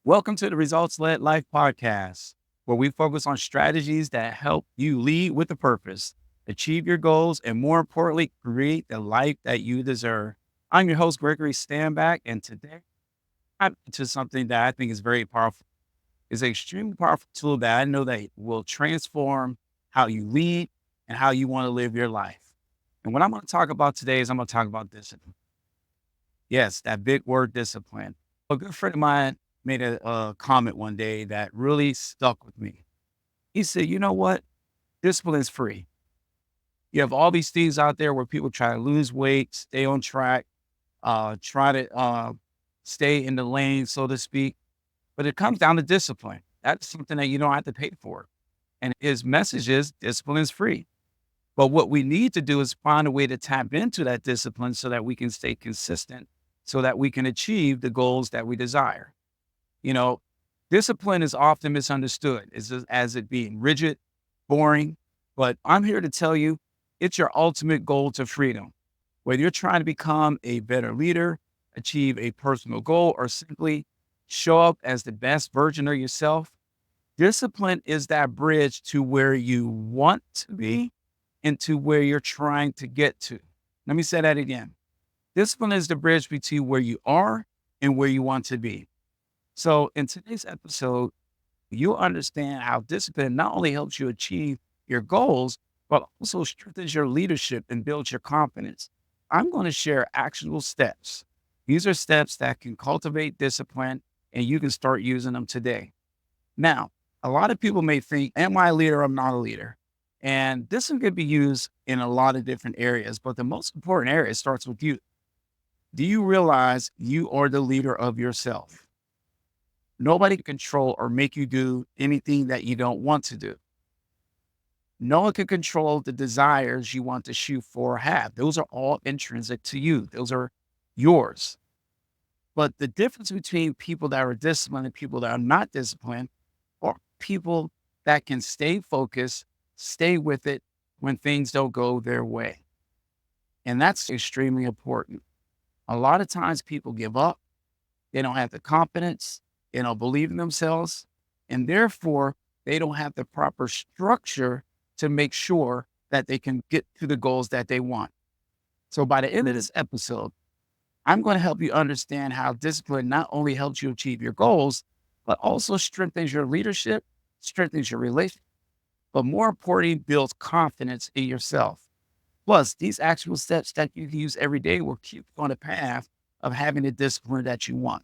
Welcome to the Results Led Life podcast, where we focus on strategies that help you lead with a purpose, achieve your goals, and more importantly, create the life that you deserve. I'm your host, Gregory Stanback, and today I'm into something that I think is very powerful. It's an extremely powerful tool that I know that will transform how you lead and how you want to live your life. And what I'm going to talk about today is I'm going to talk about discipline. Yes, that big word discipline. A good friend of mine made a comment one day that really stuck with me. He said, "You know what? Discipline is free. You have all these things out there where people try to lose weight, stay on track, try to stay in the lane, so to speak. But it comes down to discipline. That's something that you don't have to pay for." And his message is discipline is free. But what we need to do is find a way to tap into that discipline so that we can stay consistent, so that we can achieve the goals that we desire. You know, discipline is often misunderstood as it being rigid, boring, but I'm here to tell you it's your ultimate goal to freedom. Whether you're trying to become a better leader, achieve a personal goal, or simply show up as the best version of yourself, discipline is that bridge to where you want to be and to where you're trying to get to. Let me say that again. Discipline is the bridge between where you are and where you want to be. So, in today's episode, you'll understand how discipline not only helps you achieve your goals, but also strengthens your leadership and builds your confidence. I'm going to share actionable steps. These are steps that can cultivate discipline and you can start using them today. Now, a lot of people may think, am I a leader? I'm not a leader. And this one could be used in a lot of different areas, but the most important area starts with you. Do you realize you are the leader of yourself? Nobody can control or make you do anything that you don't want to do. No one can control the desires you want to shoot for or have. Those are all intrinsic to you. Those are yours. But the difference between people that are disciplined and people that are not disciplined are people that can stay focused, stay with it when things don't go their way. And that's extremely important. A lot of times people give up. They don't have the confidence. They don't believe in themselves. And therefore, they don't have the proper structure to make sure that they can get to the goals that they want. So by the end of this episode, I'm going to help you understand how discipline not only helps you achieve your goals, but also strengthens your leadership, strengthens your relationship, but more importantly, builds confidence in yourself. Plus, these actual steps that you can use every day will keep you on the path of having the discipline that you want.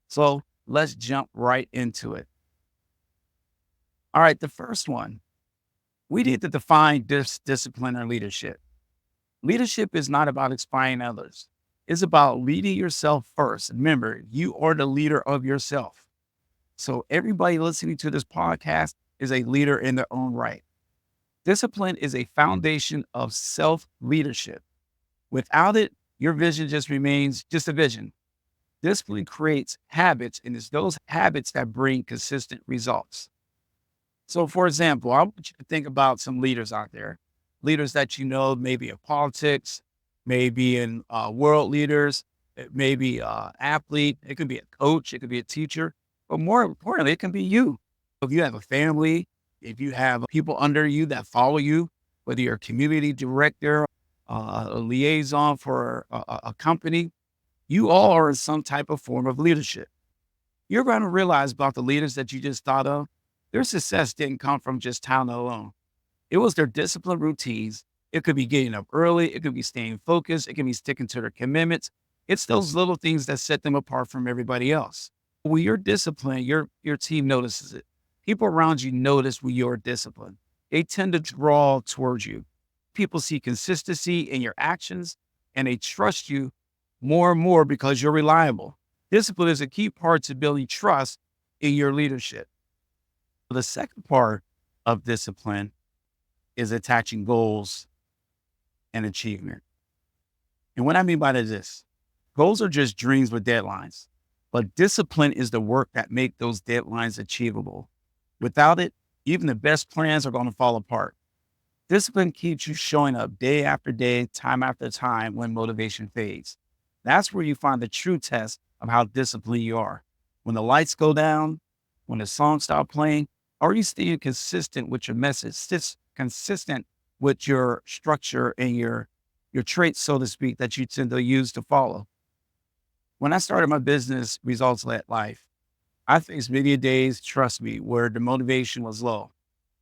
So let's jump right into it. All right, the first one, we need to define discipline or leadership. Leadership is not about inspiring others. It's about leading yourself first. Remember, you are the leader of yourself. So everybody listening to this podcast is a leader in their own right. Discipline is a foundation of self-leadership. Without it, your vision just remains just a vision. Discipline creates habits, and it's those habits that bring consistent results. So, for example, I want you to think about some leaders out there, leaders that you know, maybe in politics, maybe in world leaders, it may be athlete, it could be a coach, it could be a teacher, but more importantly, it can be you. If you have a family, if you have people under you that follow you, whether you're a community director, a liaison for a company, you all are in some type of form of leadership. You're going to realize about the leaders that you just thought of, their success didn't come from just talent alone. It was their disciplined routines. It could be getting up early. It could be staying focused. It can be sticking to their commitments. It's those little things that set them apart from everybody else. When you're disciplined, your team notices it. People around you notice when you're disciplined. They tend to draw towards you. People see consistency in your actions and they trust you more and more because you're reliable. Discipline is a key part to building trust in your leadership. The second part of discipline is attaching goals and achievement. And what I mean by that is this: goals are just dreams with deadlines, but discipline is the work that make those deadlines achievable. Without it, even the best plans are going to fall apart. Discipline keeps you showing up day after day, time after time when motivation fades. That's where you find the true test of how disciplined you are. When the lights go down, when the songs stop playing, are you staying consistent with your message, consistent with your structure and your traits, so to speak, that you tend to use to follow? When I started my business, Results Led Life, I faced many days, trust me, where the motivation was low.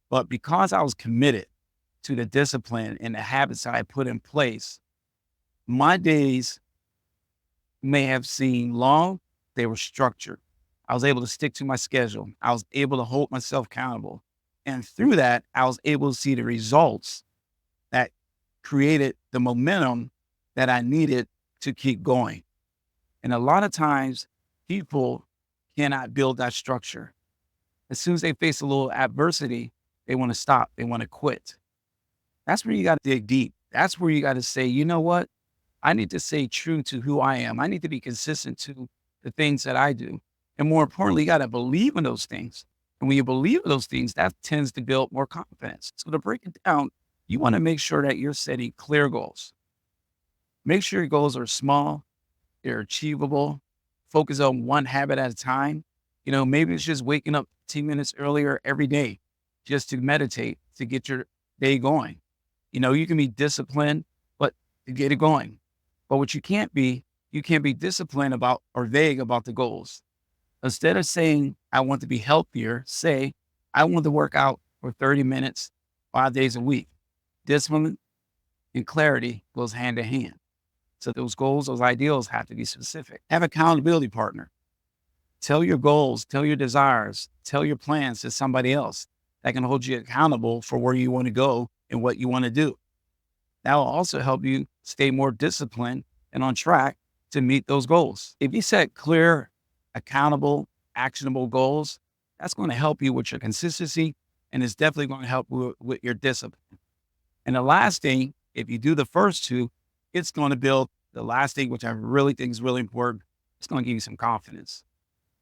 But because I was committed to the discipline and the habits I put in place, my days may have seemed long, they were structured. I was able to stick to my schedule. I was able to hold myself accountable. And through that, I was able to see the results that created the momentum that I needed to keep going. And a lot of times, people cannot build that structure. As soon as they face a little adversity, they want to stop, they want to quit. That's where you got to dig deep. That's where you got to say, you know what? I need to stay true to who I am. I need to be consistent to the things that I do. And more importantly, you got to believe in those things. And when you believe in those things, that tends to build more confidence. So to break it down, you want to make sure that you're setting clear goals. Make sure your goals are small, they're achievable. Focus on one habit at a time. Maybe it's just waking up 10 minutes earlier every day just to meditate, to get your day going. You can be disciplined, but to get it going. But what you can't be disciplined about or vague about the goals. Instead of saying, I want to be healthier, say, I want to work out for 30 minutes, 5 days a week. Discipline and clarity goes hand in hand. So those goals, those ideals have to be specific. Have an accountability partner. Tell your goals, tell your desires, tell your plans to somebody else that can hold you accountable for where you want to go and what you want to do. That will also help you stay more disciplined and on track to meet those goals. If you set clear, accountable, actionable goals, that's going to help you with your consistency, and it's definitely going to help with your discipline. And the last thing, if you do the first two, it's going to build the last thing, which I really think is really important. It's going to give you some confidence.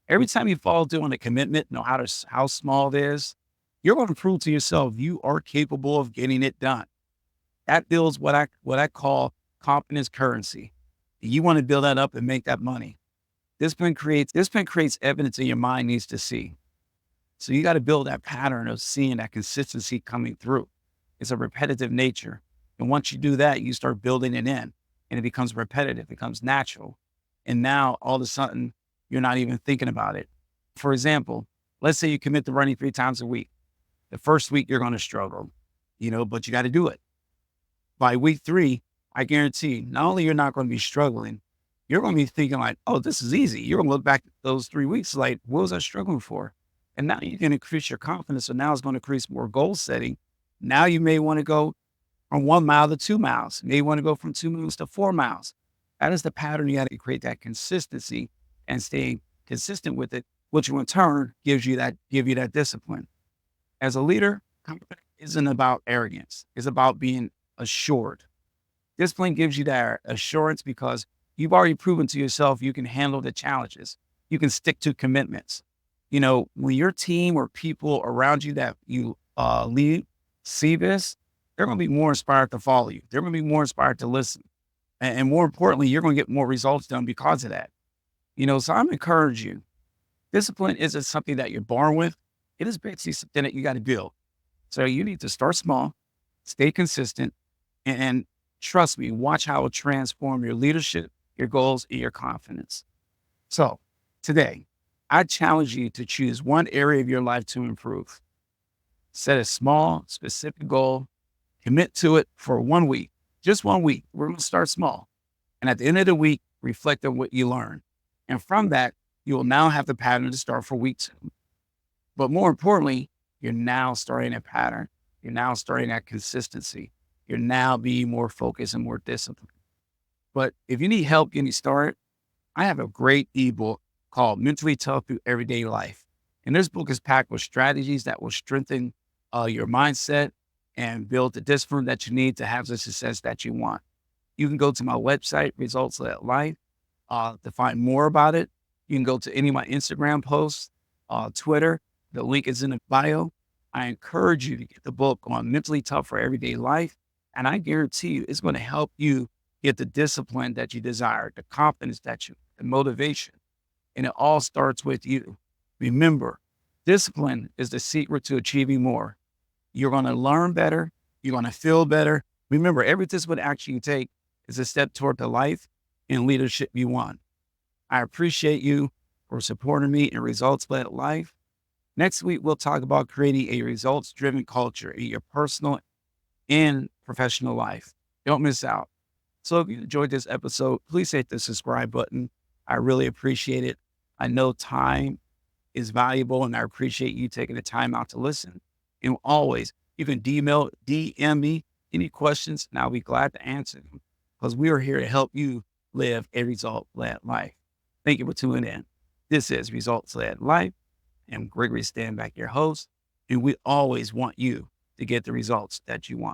Every time you follow through on a commitment, no matter how small it is, you're going to prove to yourself you are capable of getting it done. That builds what I call confidence currency. You want to build that up and make that money. Discipline creates evidence in your mind needs to see. So you got to build that pattern of seeing that consistency coming through. It's a repetitive nature. And once you do that, you start building it in and it becomes repetitive, it becomes natural. And now all of a sudden, you're not even thinking about it. For example, let's say you commit to running 3 times a week. The first week, you're going to struggle, but you got to do it. By week 3, I guarantee not only you're not going to be struggling, you're going to be thinking like, oh, this is easy. You're going to look back at those 3 weeks like, what was I struggling for? And now you can increase your confidence. So now it's going to increase more goal setting. Now you may want to go from 1 mile to 2 miles. You may want to go from 2 miles to 4 miles. That is the pattern. You got to create that consistency and stay consistent with it, which in turn give you that discipline. As a leader, confidence isn't about arrogance. It's about being assured. Discipline gives you that assurance because you've already proven to yourself you can handle the challenges. You can stick to commitments. When your team or people around you that you lead see this, they're going to be more inspired to follow you. They're going to be more inspired to listen. And more importantly, you're going to get more results done because of that. So I'm encouraging you. Discipline isn't something that you're born with. It is basically something that you got to build. So you need to start small, stay consistent, and trust me, watch how it transform your leadership, your goals, and your confidence. So today, I challenge you to choose one area of your life to improve. Set a small, specific goal, commit to it for 1 week, just 1 week. We're going to start small. And at the end of the week, reflect on what you learned. And from that, you will now have the pattern to start for week 2. But more importantly, you're now starting a pattern. You're now starting that consistency. You're now being more focused and more disciplined. But if you need help getting started, I have a great ebook called Mentally Tough Through Everyday Life. And this book is packed with strategies that will strengthen your mindset and build the discipline that you need to have the success that you want. You can go to my website, Results Led Life, to find more about it. You can go to any of my Instagram posts, Twitter. The link is in the bio. I encourage you to get the book on Mentally Tough for Everyday Life. And I guarantee you it's going to help you get the discipline that you desire, the confidence the motivation. And it all starts with you. Remember, discipline is the secret to achieving more. You're going to learn better. You're going to feel better. Remember, every discipline action you take is a step toward the life and leadership you want. I appreciate you for supporting me in results-led life. Next week, we'll talk about creating a results-driven culture in your personal and professional life. Don't miss out. So if you enjoyed this episode, please hit the subscribe button. I really appreciate it. I know time is valuable, and I appreciate you taking the time out to listen. And always, you can DM me any questions, and I'll be glad to answer them because we are here to help you live a result-led life. Thank you for tuning in. This is Results-Led Life. I'm Gregory Stanback, your host, and we always want you to get the results that you want.